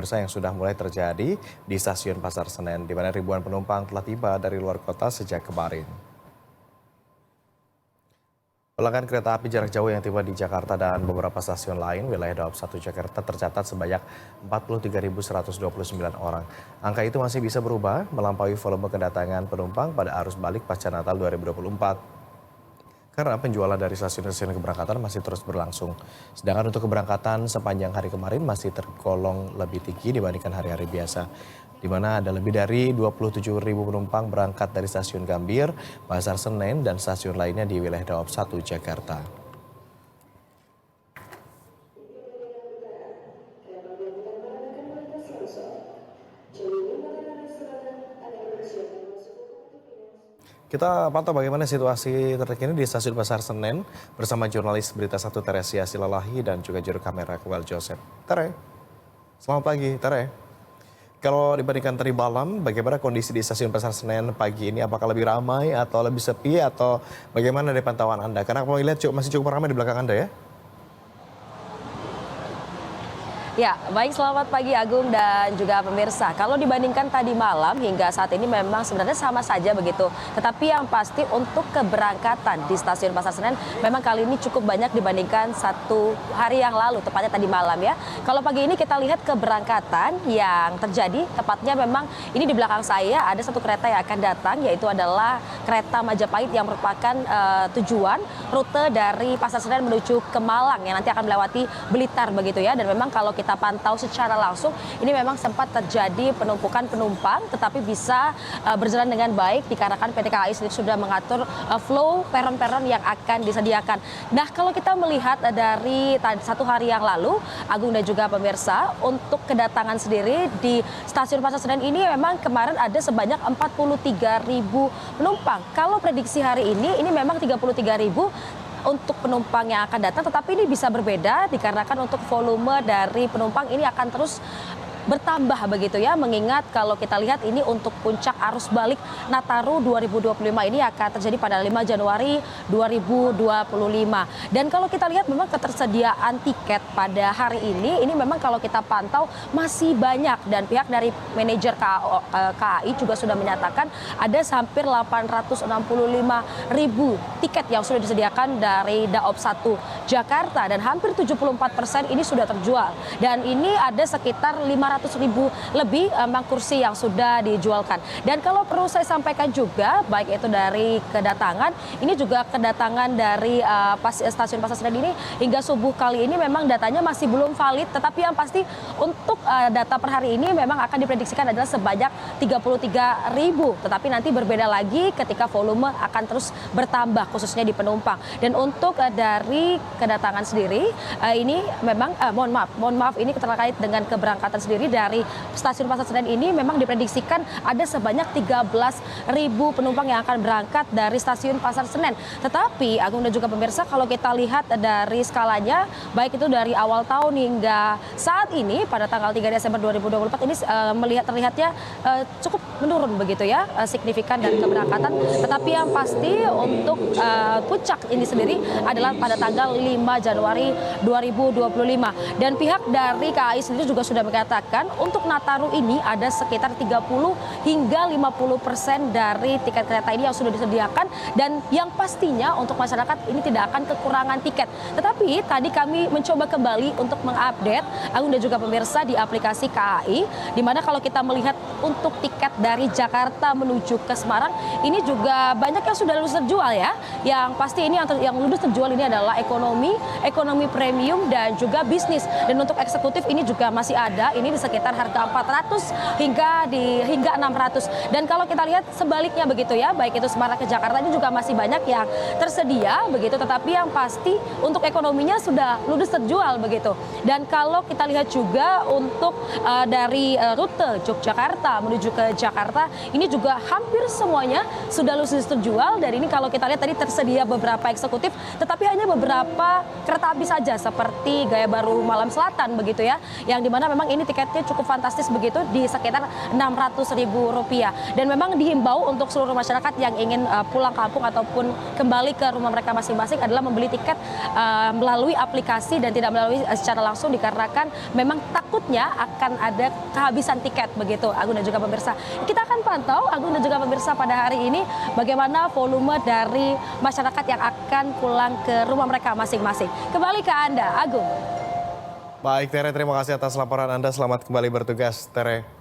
Pemirsa yang sudah mulai terjadi di stasiun Pasar Senen, di mana ribuan penumpang telah tiba dari luar kota sejak kemarin. Pelanggan kereta api jarak jauh yang tiba di Jakarta dan beberapa stasiun lain wilayah Daob 1 Jakarta tercatat sebanyak 43.129 orang. Angka itu masih bisa berubah melampaui volume kedatangan penumpang pada arus balik pasca Natal 2024. Karena penjualan dari stasiun-stasiun keberangkatan masih terus berlangsung. Sedangkan untuk keberangkatan sepanjang hari kemarin masih tergolong lebih tinggi dibandingkan hari-hari biasa. Di mana ada lebih dari 27.000 penumpang berangkat dari stasiun Gambir, Pasar Senen, dan stasiun lainnya di wilayah Daob 1 Jakarta. Kita pantau bagaimana situasi terkini di stasiun Pasar Senen bersama jurnalis Berita 1 Teresia Silalahi dan juga juru kamera Kuel Joseph. Tere, selamat pagi Tere. Kalau dibandingkan tadi malam, bagaimana kondisi di stasiun Pasar Senen pagi ini? Apakah lebih ramai atau lebih sepi atau bagaimana dari pantauan Anda? Karena aku lihat masih cukup ramai di belakang Anda ya. Ya, baik, selamat pagi Agung dan juga pemirsa. Kalau dibandingkan tadi malam hingga saat ini memang sebenarnya sama saja begitu. Tetapi yang pasti untuk keberangkatan di stasiun Pasar Senen memang kali ini cukup banyak dibandingkan satu hari yang lalu, tepatnya tadi malam ya. Kalau pagi ini kita lihat keberangkatan yang terjadi, tepatnya memang ini di belakang saya ada satu kereta yang akan datang, yaitu adalah kereta Majapahit yang merupakan tujuan rute dari Pasar Senen menuju ke Malang yang nanti akan melewati Blitar begitu ya. Dan memang kalau kita pantau secara langsung, ini memang sempat terjadi penumpukan penumpang, tetapi bisa berjalan dengan baik dikarenakan PT KAI sendiri sudah mengatur flow peron-peron yang akan disediakan. Nah, kalau kita melihat dari satu hari yang lalu, Agung dan juga pemirsa, untuk kedatangan sendiri di stasiun Pasar Senen ini memang kemarin ada sebanyak 43.000 penumpang. Kalau prediksi hari ini memang 33.000 untuk penumpang yang akan datang, tetapi ini bisa berbeda dikarenakan untuk volume dari penumpang ini akan terus bertambah begitu ya, mengingat kalau kita lihat ini untuk puncak arus balik Nataru 2025 ini akan terjadi pada 5 Januari 2025. Dan kalau kita lihat memang ketersediaan tiket pada hari ini memang kalau kita pantau masih banyak, dan pihak dari manajer KAI juga sudah menyatakan ada hampir 865.000 tiket yang sudah disediakan dari Daob 1 Jakarta, dan hampir 74% ini sudah terjual, dan ini ada sekitar 500.000 lebih kursi yang sudah dijualkan. Dan kalau perlu saya sampaikan juga, baik itu dari kedatangan, ini juga kedatangan dari stasiun Pasar Senen ini hingga subuh kali ini memang datanya masih belum valid, tetapi yang pasti untuk data per hari ini memang akan diprediksikan adalah sebanyak 33.000, tetapi nanti berbeda lagi ketika volume akan terus bertambah khususnya di penumpang. Dan untuk dari kedatangan sendiri ini memang mohon maaf ini terkait dengan keberangkatan sendiri dari stasiun Pasar Senen ini memang diprediksikan ada sebanyak 13.000 penumpang yang akan berangkat dari stasiun Pasar Senen. Tetapi Agung dan juga pemirsa, kalau kita lihat dari skalanya, baik itu dari awal tahun hingga saat ini pada tanggal 3 Desember 2024 ini terlihatnya cukup menurun begitu ya, signifikan dari keberangkatan. Tetapi yang pasti untuk puncak ini sendiri adalah pada tanggal 5 Januari 2025. Dan pihak dari KAI sendiri juga sudah mengatakan untuk Nataru ini ada sekitar 30 hingga 50% dari tiket kereta ini yang sudah disediakan, dan yang pastinya untuk masyarakat ini tidak akan kekurangan tiket. Tetapi tadi kami mencoba kembali untuk mengupdate Agung dan juga pemirsa di aplikasi KAI, di mana kalau kita melihat untuk tiket dari Jakarta menuju ke Semarang ini juga banyak yang sudah ludes terjual ya. Yang pasti ini yang ludes terjual ini adalah ekonomi premium dan juga bisnis. Dan untuk eksekutif ini juga masih ada, ini di sekitar harga 400 hingga 600. Dan kalau kita lihat sebaliknya begitu ya, baik itu Semarang ke Jakarta ini juga masih banyak yang tersedia begitu, tetapi yang pasti untuk ekonominya sudah ludes terjual begitu. Dan kalau kita lihat juga untuk dari rute Yogyakarta menuju ke Jakarta ini juga hampir semuanya sudah ludes terjual. Dan ini kalau kita lihat tadi tersedia beberapa eksekutif, tetapi hanya beberapa kereta api saja seperti Gaya Baru Malam Selatan begitu ya, yang dimana memang ini tiket tiketnya cukup fantastis begitu di sekitar Rp600.000. Dan memang dihimbau untuk seluruh masyarakat yang ingin pulang kampung ataupun kembali ke rumah mereka masing-masing adalah membeli tiket melalui aplikasi dan tidak melalui secara langsung, dikarenakan memang takutnya akan ada kehabisan tiket begitu, Agung dan juga pemirsa. Kita akan pantau, Agung dan juga pemirsa, pada hari ini bagaimana volume dari masyarakat yang akan pulang ke rumah mereka masing-masing. Kembali ke Anda, Agung. Baik Tere, terima kasih atas laporan Anda. Selamat kembali bertugas Tere.